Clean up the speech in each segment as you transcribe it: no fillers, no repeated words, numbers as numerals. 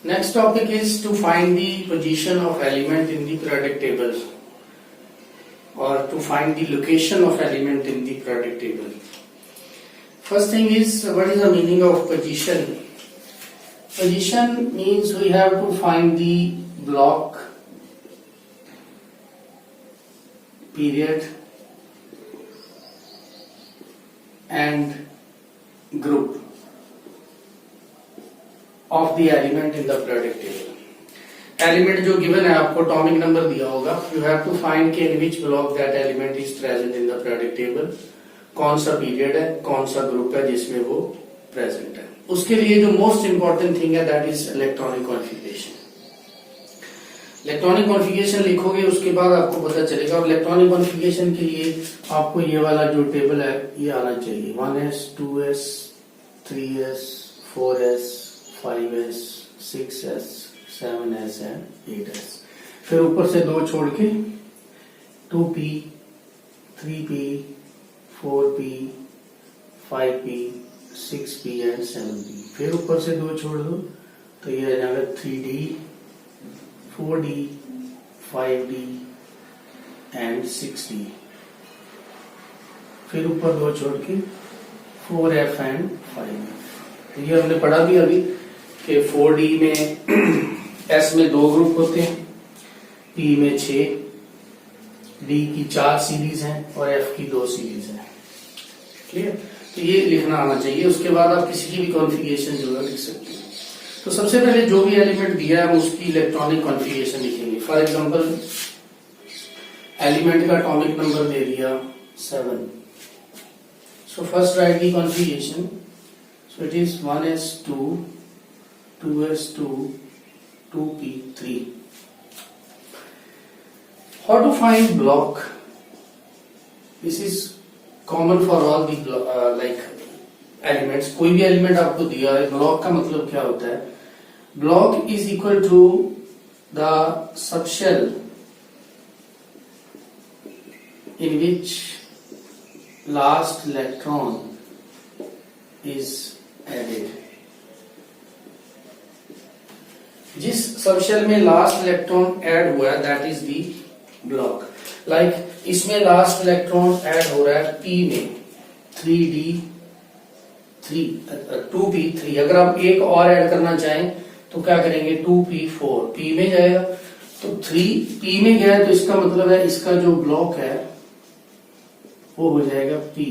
Next topic is to find the position of element in the periodic table or to find the location of element in the periodic table. First thing is, what is the meaning of position? Position means we have to find the block, period and group of the element in the periodic table. Element जो given है आपको atomic number दिया होगा, you have to find कि in which block that element is present in the periodic table, कौन सा period है, कौन सा group है जिसमें वो present है. उसके लिए जो most important thing है that is electronic configuration. Electronic configuration लिखोगे उसके बाद आपको पता चलेगा. और इलेक्ट्रॉनिक कॉन्फ़िगरेशन के लिए आपको ये वाला जो टेबल है ये आना चाहिए. 1s, 2s, 3s, 4s, 5s, 6s, 7s and 8s. फिर ऊपर से दो छोड़ के 2p, 3p, 4p, 5p, 6p and 7p. फिर ऊपर से दो छोड़ दो तो ये आ जाएगा 3d, 4d, 5d and 6d. फिर ऊपर दो छोड़ के 4f एंड 5f. ये हमने पढ़ा भी अभी कि 4d में s में दो ग्रुप होते हैं, p में 6, d की 4 सीरीज हैं और f की 2 सीरीज हैं. क्लियर? तो ये लिखना आना चाहिए. उसके बाद आप किसी की भी कॉन्फ़िगरेशन जो है लिख सकते हैं. तो सबसे पहले जो भी एलिमेंट दिया है उसकी इलेक्ट्रॉनिक कॉन्फ़िगरेशन लिखेंगे. फॉर एग्जांपल एलिमेंट का एटॉमिक नंबर दे दिया 7. So first write the configuration. So it is 1s2, 2s2, 2p3. How to find block? This is common for all the like elements. कोई भी element आपको दिया है, block का मतलब क्या होता है? Block is equal to the subshell in which last electron is added. जिस सबशेल में लास्ट इलेक्ट्रॉन ऐड हुआ है that is the block. Like इसमें लास्ट इलेक्ट्रॉन ऐड हो रहा है p में 2p3. अगर आप एक और ऐड करना चाहें तो क्या करेंगे? 2p4 p में जाएगा. तो 3 p में गया तो इसका मतलब है इसका जो ब्लॉक है वो हो जाएगा p.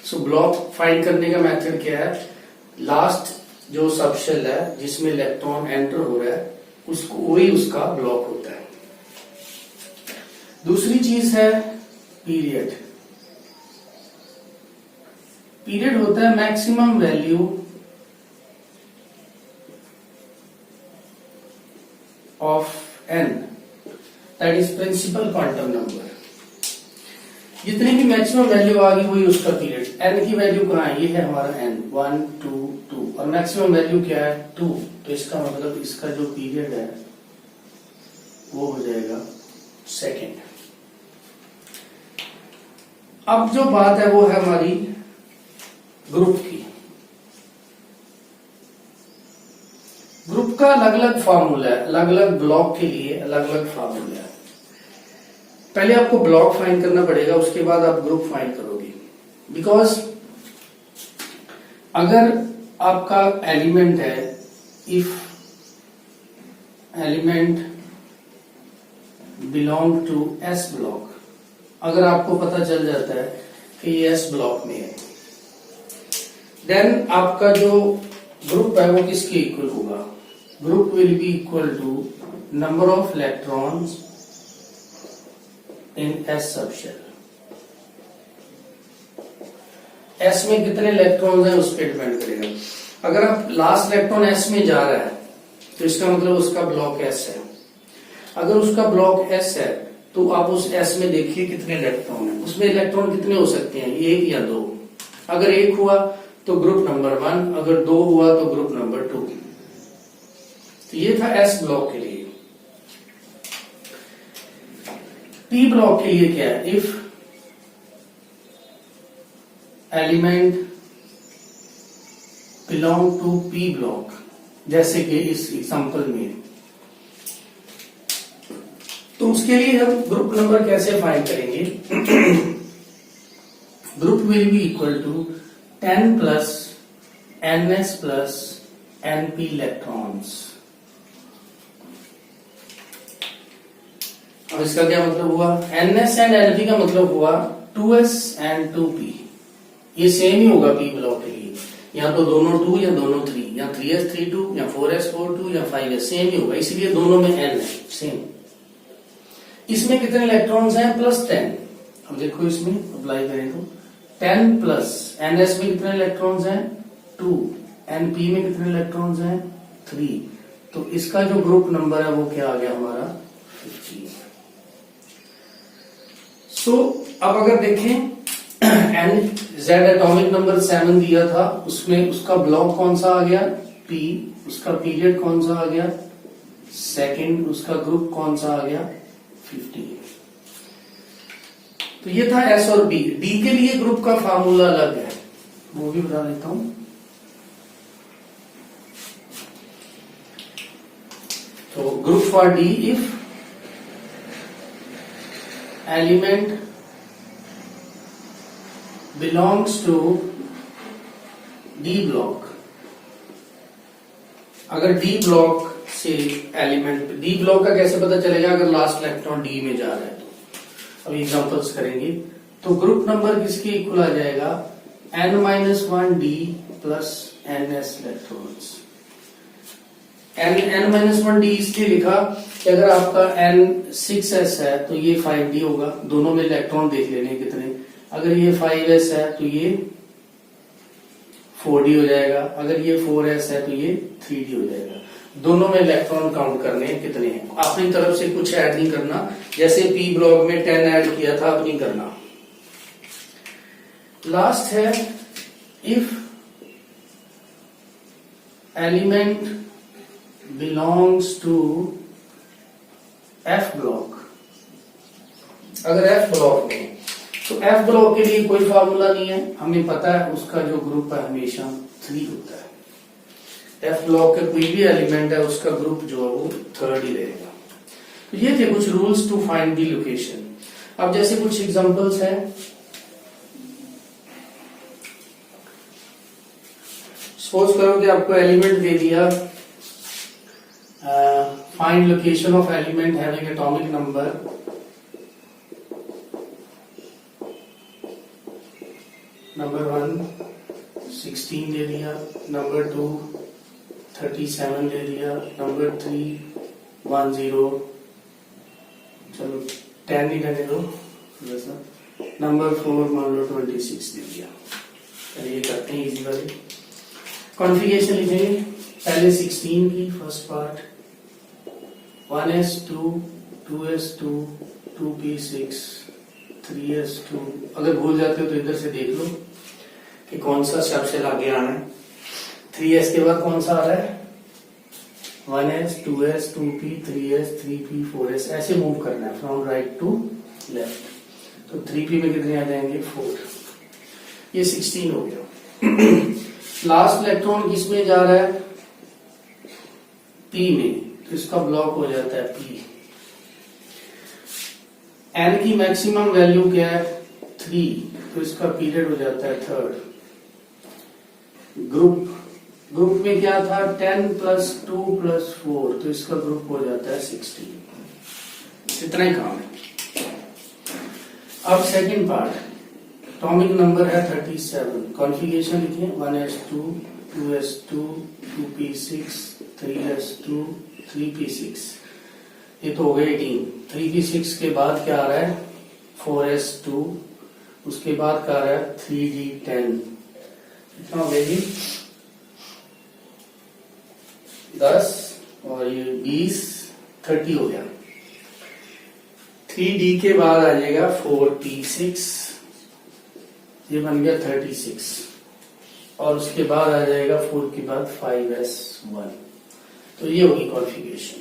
सो ब्लॉक फाइंड करने का मेथड क्या है? लास्ट जो सबशेल है जिसमें इलेक्ट्रॉन एंटर हो रहा है उसको वही उसका ब्लॉक होता है. दूसरी चीज है पीरियड. पीरियड होता है maximum value of n, that is principal quantum number. जितनी भी मैक्सिमम वैल्यू आ गई वही उसका पीरियड. n की वैल्यू कहाँ है? ये है हमारा n, 1, 2, 2 और मैक्सिमम वैल्यू क्या है? 2. तो इसका मतलब इसका जो पीरियड है वो हो जाएगा सेकेंड. अब जो बात है वो है हमारी ग्रुप की. ग्रुप का अलग अलग फार्मूला है, अलग अलग ब्लॉक के लिए अलग अलग फार्मूला है. पहले आपको ब्लॉक फाइंड करना पड़ेगा, उसके बाद आप ग्रुप फाइंड करोगे. बिकॉज अगर आपका एलिमेंट है, if element belong to s block, अगर आपको पता चल जाता है कि ये एस ब्लॉक में है, देन आपका जो ग्रुप है वो किसके इक्वल होगा? Group will be equal to number of electrons in s subshell. S में कितने इलेक्ट्रॉन्स हैं उस पर डिपेंड करेगा. अगर आप लास्ट इलेक्ट्रॉन एस में जा रहा है तो इसका मतलब उसका ब्लॉक एस है. अगर उसका ब्लॉक एस है तो आप उस एस में देखिए कितने इलेक्ट्रॉन हैं. उसमें इलेक्ट्रॉन कितने हो सकते हैं? 1 या 2. अगर 1 हुआ तो ग्रुप नंबर 1, अगर 2 हुआ तो ग्रुप नंबर 2. तो ये था एस ब्लॉक के लिए. पी ब्लॉक के लिए क्या है? If element belong to p block, जैसे कि इस एग्जांपल में, तो उसके लिए हम ग्रुप नंबर कैसे फाइंड करेंगे? Group will be equal to 10 plus ns plus np electrons. अब इसका क्या मतलब हुआ? ns एंड np का मतलब हुआ 2s एंड 2p। ये सेम ही होगा p ब्लॉक के लिए, या तो दोनों 2 या दोनों 3, या 3s 3 2 या 4s 4 2 या 5s, सेम ही होगा, इसीलिए दोनों में n है सेम। इसमें कितने इलेक्ट्रॉन्स हैं? प्लस 10। अब देखो इसमें अप्लाई करें तो 10 प्लस ns में कितने इलेक्ट्रॉन्स हैं? 2, np में कितने इलेक्ट्रॉन्स हैं? 3। तो इसका जो ग्रुप नंबर है वो क्या आ गया हमारा? 15। सो अब अगर देखें z एटॉमिक नंबर 7 दिया था, उसमें उसका ब्लॉक कौन सा आ गया? p। उसका पीरियड कौन सा आ गया? सेकंड। उसका ग्रुप कौन सा आ गया? 15। तो ये था s और b। d के लिए ग्रुप का फार्मूला अलग है, वो भी बता देता हूं। तो group for d, if element belongs to D block, अगर D ब्लॉक से एलिमेंट, D ब्लॉक का कैसे पता चलेगा? अगर लास्ट इलेक्ट्रॉन D में जा रहा है तो। अब एग्जांपल्स करेंगे तो ग्रुप नंबर किसके इक्वल आ जाएगा? n-1d plus ns electrons. n-1d इसलिए लिखा कि अगर आपका n6s है तो ये 5d होगा, दोनों में इलेक्ट्रॉन देख लेने कितने। अगर ये 5s है तो ये 4d हो जाएगा, अगर ये 4s है तो ये 3d हो जाएगा। दोनों में इलेक्ट्रॉन काउंट करने हैं कितने हैं, अपनी तरफ से कुछ ऐड नहीं करना। जैसे p ब्लॉक में 10 ऐड किया था, अब नहीं करना। लास्ट है if element belongs to f block. अगर f ब्लॉक में, तो f ब्लॉक के लिए कोई फार्मूला नहीं है, हमें पता है उसका जो ग्रुप है हमेशा 3 होता है। f ब्लॉक का कोई भी एलिमेंट है उसका ग्रुप जो है वो 3rd ही रहेगा। तो ये थे कुछ rules to find the location. अब जैसे कुछ एग्जांपल्स हैं, सपोज करो कि आपको एलिमेंट दे दिया, find location of element having atomic number number 1 16 दे दिया, नंबर 2 37 दे दिया, नंबर 3 10, चलो 10 ही रहने दो, नंबर 4 मान लो 26 दे दिया। चलिए करते हैं इजी वाली कॉन्फ़िगरेशन। लिखेंगे पहले 16 की first part, 1s2 2s2 2p6 3s2। अगर भूल जाते हो तो इधर से देख लो कि कौन सा सबसे आगे आना है। 3s के बाद कौन सा आ रहा है? 1s 2s 2p 3s 3p 4s, ऐसे मूव करना है फ्रॉम राइट टू लेफ्ट। तो 3p में कितने आ जाएंगे? 4। ये 16 हो गया। लास्ट इलेक्ट्रॉन किस में जा रहा है? p में, तो इसका ब्लॉक हो जाता है p। n की मैक्सिमम वैल्यू क्या है? 3, तो इसका पीरियड हो जाता है 3rd। ग्रुप में क्या था? 10 प्लस 2 प्लस 4, तो इसका ग्रुप हो जाता है 16। इतना ही काम है। अब सेकंड पार्ट, एटॉमिक नंबर है 37। कॉन्फ़िगरेशन लिखें 1s2 2s2 2p6 3s2 3p6। ये तो हो गए 18। 3p6 के बाद क्या आ रहा है? 4s2, उसके बाद क्या आ रहा है? 3d10। कितना हो गया जी? 10 और ये 20 30 हो गया। 3d के बाद आ जाएगा 4p6, ये बन गया 36, और उसके बाद आ जाएगा 4 के बाद 5s1। तो ये होगी कॉन्फ़िगरेशन।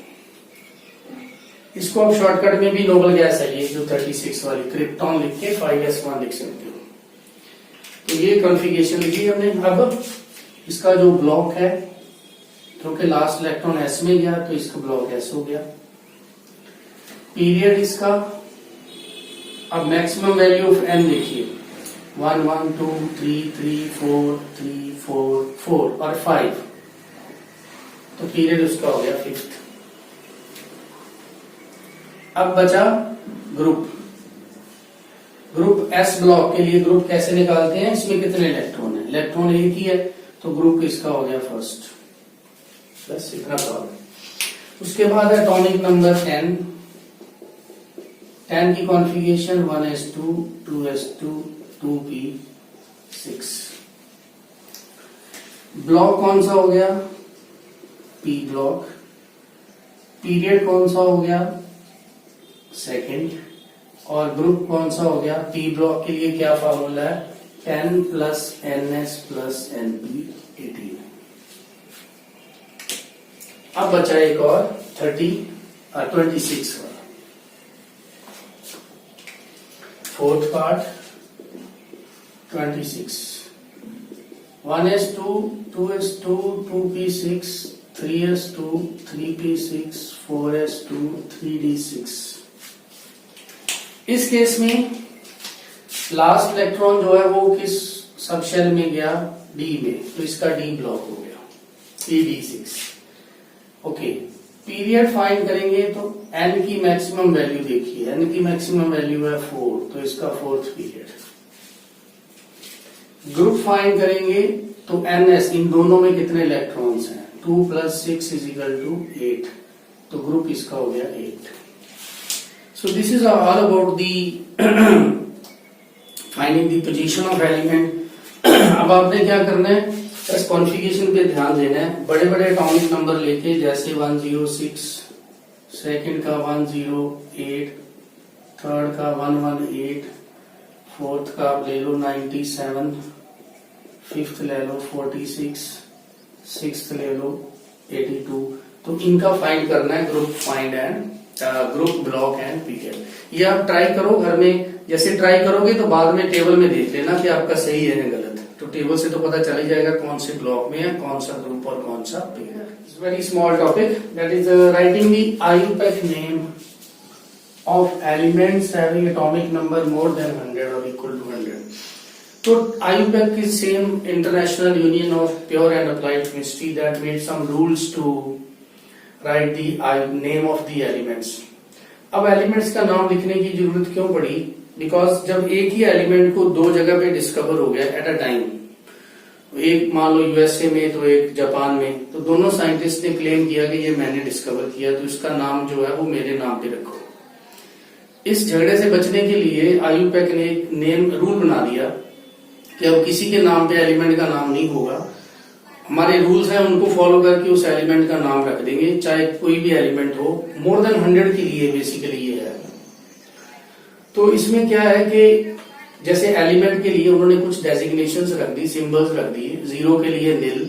इसको आप शॉर्टकट में भी नोबल गैस है ये जो 36 वाली, क्रिप्टॉन लिख के 5s1 लिख सकते हो। तो ये कॉन्फ़िगरेशन लिखी हमने। अब इसका जो ब्लॉक है, क्योंकि लास्ट इलेक्ट्रॉन एस में गया तो इसका ब्लॉक एस हो गया। पीरियड इसका, अब मैक्सिमम वैल्यू ऑफ एन देखिए, 1 1 2 3 3 4 3 4 4 और 5, तो पीरियड उसका हो गया 5th। अब बचा ग्रुप। ग्रुप एस ब्लॉक के लिए ग्रुप कैसे निकालते हैं, इसमें कितने इलेक्ट्रॉन है, इलेक्ट्रॉन एक ही है, तो ग्रुप इसका हो गया फर्स्ट। बस इतना सवाल। उसके बाद एटॉमिक नंबर 10 की configuration 1s2 2s2 2p6। Block कौन सा हो गया, पी ब्लॉक। पीरियड कौन सा हो गया, सेकंड। और ग्रुप कौन सा हो गया, पी ब्लॉक के लिए क्या फॉर्मूला है, 10 प्लस ns प्लस np 18। अब बचा एक और 26 वाला। Fourth part 26, 1s2 2s2 2p6 3s2 3p6 4s2 3d6। इस केस में लास्ट इलेक्ट्रॉन जो है वो किस सब शेल में गया, डी में, तो इसका डी ब्लॉक हो गया 3d6। ओके, पीरियड फाइंड करेंगे तो एन की मैक्सिमम वैल्यू देखिए, एन की मैक्सिमम वैल्यू है 4, तो इसका 4th पीरियड। ग्रुप फाइंड करेंगे तो ns, इन दोनों में कितने इलेक्ट्रॉन्स हैं, 2 + 6 = 8, तो ग्रुप इसका हो गया 8। So this is all about the finding the position of element. अब आपने क्या करना है, इस कॉन्फ़िगरेशन पे ध्यान देना है। बड़े बड़े एटॉमिक नंबर लेके, जैसे 106, सेकंड का 108, थर्ड का 118, फोर्थ का ले लो 97, फिफ्थ ले लो 46, सिक्स्थ ले लो 82। तो इनका फाइंड करना है, group find and group block and period. ये आप ट्राई करो घर में। जैसे ट्राई करोगे तो बाद में टेबल में देख लेना कि आपका सही है या गलत, तो टेबल से तो पता चल ही जाएगा कौन से ब्लॉक में है, कौन सा ग्रुप और कौन सा period. It's very small topic, that is writing the IUPAC name of elements having atomic number more than 100 और इक्वल टू 100। तो IUPAC is same international union of pure and applied chemistry that made some rules to write the name of the elements। अब elements का नाम लिखने की जरूरत क्यों पड़ी, बिकॉज जब एक ही एलिमेंट को दो जगह पे डिस्कवर हो गया एट अ टाइम, एक मान लो यूएसए में तो एक जापान में, तो दोनों साइंटिस्ट ने क्लेम किया कि ये मैंने डिस्कवर किया, तो इसका नाम जो है वो मेरे नाम पे रखो। इस झगड़े से बचने के लिए IUPAC ने एक नेम रूल बना दिया कि अब किसी के नाम पे एलिमेंट का नाम नहीं होगा, हमारे रूल्स हैं उनको फॉलो करके उस एलिमेंट का नाम रख देंगे, चाहे कोई भी एलिमेंट हो। मोर देन 100 के लिए बेसिकली ये है। तो इसमें क्या है कि जैसे एलिमेंट के लिए उन्होंने कुछ डेजिग्नेशंस रख दी, सिंबल्स रख दिए। 0 के लिए निल,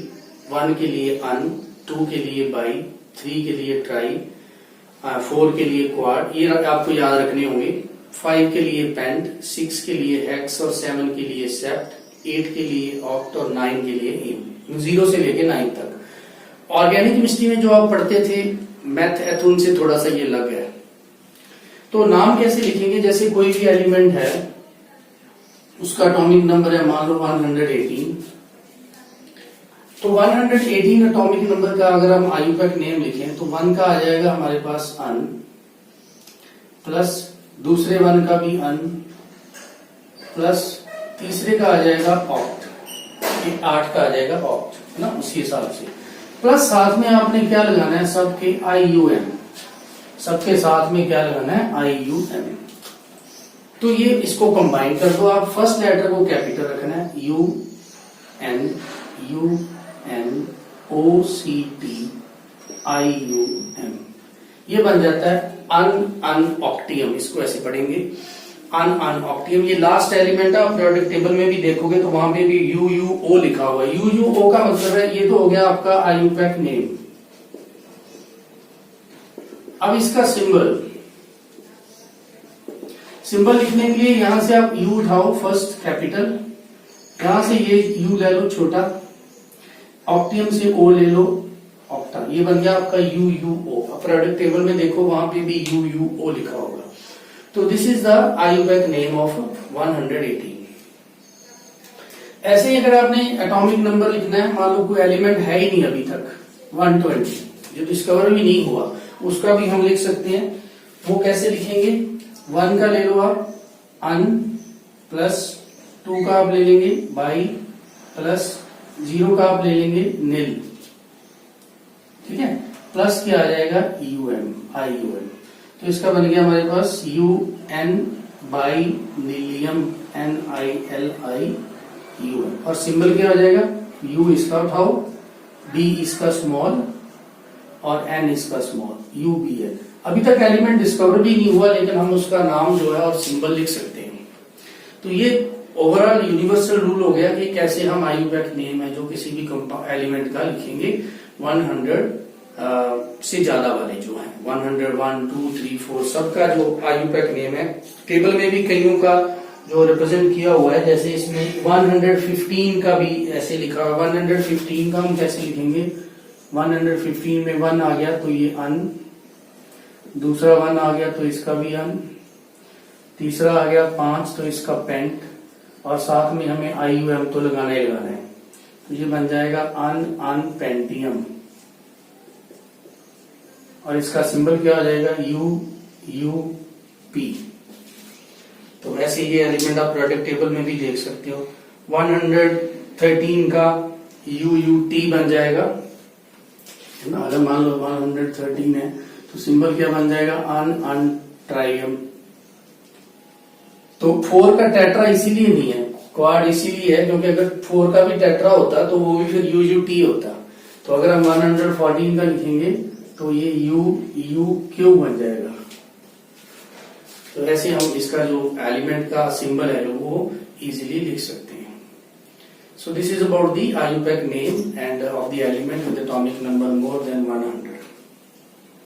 1 के लिए अन, 2 के लिए बाई, 3 के लिए ट्राई, 4 के लिए क्वाड, ये आपको याद रखने होंगे। 5 के लिए पेंट, 6 के लिए हेक्स और 7 के लिए सेप्ट, 8 के लिए ऑक्ट और 9 के लिए इम। 0 से लेके 9 तक। ऑर्गेनिक केमिस्ट्री में जो आप पढ़ते थे मैथ एथून से थोड़ा सा ये अलग है। तो नाम कैसे लिखेंगे, जैसे कोई भी एलिमेंट है उसका एटॉमिक नंबर है मान लो 118, तो 118 एटॉमिक नंबर का अगर हम IUPAC नेम लिखें तो 1 का आ जाएगा हमारे पास अन, प्लस दूसरे 1 का भी अन, प्लस तीसरे का आ जाएगा ऑक्ट, 8 का आ जाएगा ऑक्ट ना, उसी हिसाब से। प्लस साथ में आपने क्या लगाना है, सबके IUM, सबके साथ में क्या लगाना है IUM। तो ये इसको कंबाइन कर दो आप। फर्स्ट लेटर को कैपिटल रखना है, UN OCT IUM, ये बन जाता है अनऑक्टियम। इसको ऐसे पढ़ेंगे अनऑक्टियम। ये लास्ट एलिमेंट है, पीरियोडिक टेबल में भी देखोगे तो वहां पे भी UUO लिखा हुआ है। UUO का मतलब है ये तो हो गया आपका IUPAC नेम। अब इसका सिंबल लिखने के लिए यहां से आप U उठाओ, फर्स्ट कैपिटल, यहां से ये U ले लो छोटा, ऑक्टियम से ओ ले लो, ऑक्टा, ये बन गया आपका UuO। अब प्रोडक्ट टेबल में देखो वहां पे भी UuO लिखा होगा। तो this is the IUPAC name of 118। ऐसे ही अगर आपने एटॉमिक नंबर लिखना है, मान लो कोई एलिमेंट है ही नहीं अभी तक 120, जो डिस्कवर भी नहीं हुआ, उसका भी हम लिख सकते हैं। वो कैसे लिखेंगे? 1 का ले लो आप अन, प्लस 2 का आप ले लेंगे बाई, प्लस 0 का आप ले लेंगे नील, ठीक है, प्लस क्या आ जाएगा IUM। तो इसका बन गया हमारे पास UN बाई नीलियम NILIUM। और सिंबल क्या हो जाएगा? U इसका उठाओ, B इसका स्मॉल और N इसका स्मॉल, UBL। अभी तक एलिमेंट डिस्कवर भी नहीं हुआ, लेकिन हम उसका नाम जो है और सिंबल लिख सकते हैं। तो ये ओवरऑल यूनिवर्सल रूल हो गया कि कैसे हम IUPAC नेम है जो किसी भी एलिमेंट का लिखेंगे 100 से ज्यादा वाले जो है 100, 1, 2, 3, 4 सबका जो IUPAC नेम है। टेबल में भी कईयों का जो रिप्रेजेंट किया हुआ है, जैसे इसमें 115 का भी ऐसे लिखा हुआ है। 115 का हम कैसे लिखेंगे? 115 में 1 आ गया तो ये अन, दूसरा 1 आ गया तो इसका भी अन, तीसरा आ गया 5 तो इसका पेंट, और साथ में हमें IUM तो लगाना ही लगाना है। तो ये बन जाएगा अन पेंटियम, और इसका सिंबल क्या हो जाएगा? UUP। तो ऐसे ये एलिमेंट आप प्रोडक्ट टेबल में भी देख सकते हो। 113 का UUT बन जाएगा, है ना। अगर मान लो 113 है तो सिंबल क्या बन जाएगा? अन ट्राइयम। तो 4 का टेट्रा इसीलिए नहीं है, क्वाड इसीलिए है क्योंकि अगर 4 का भी टेट्रा होता तो वो भी फिर UUT होता। तो अगर हम 114 का लिखेंगे तो ये UQ बन जाएगा। तो ऐसे हम इसका जो एलिमेंट का सिंबल है वो इजीली लिख सकते हैं। So this is about the IUPAC name end of the element with atomic number more than 100।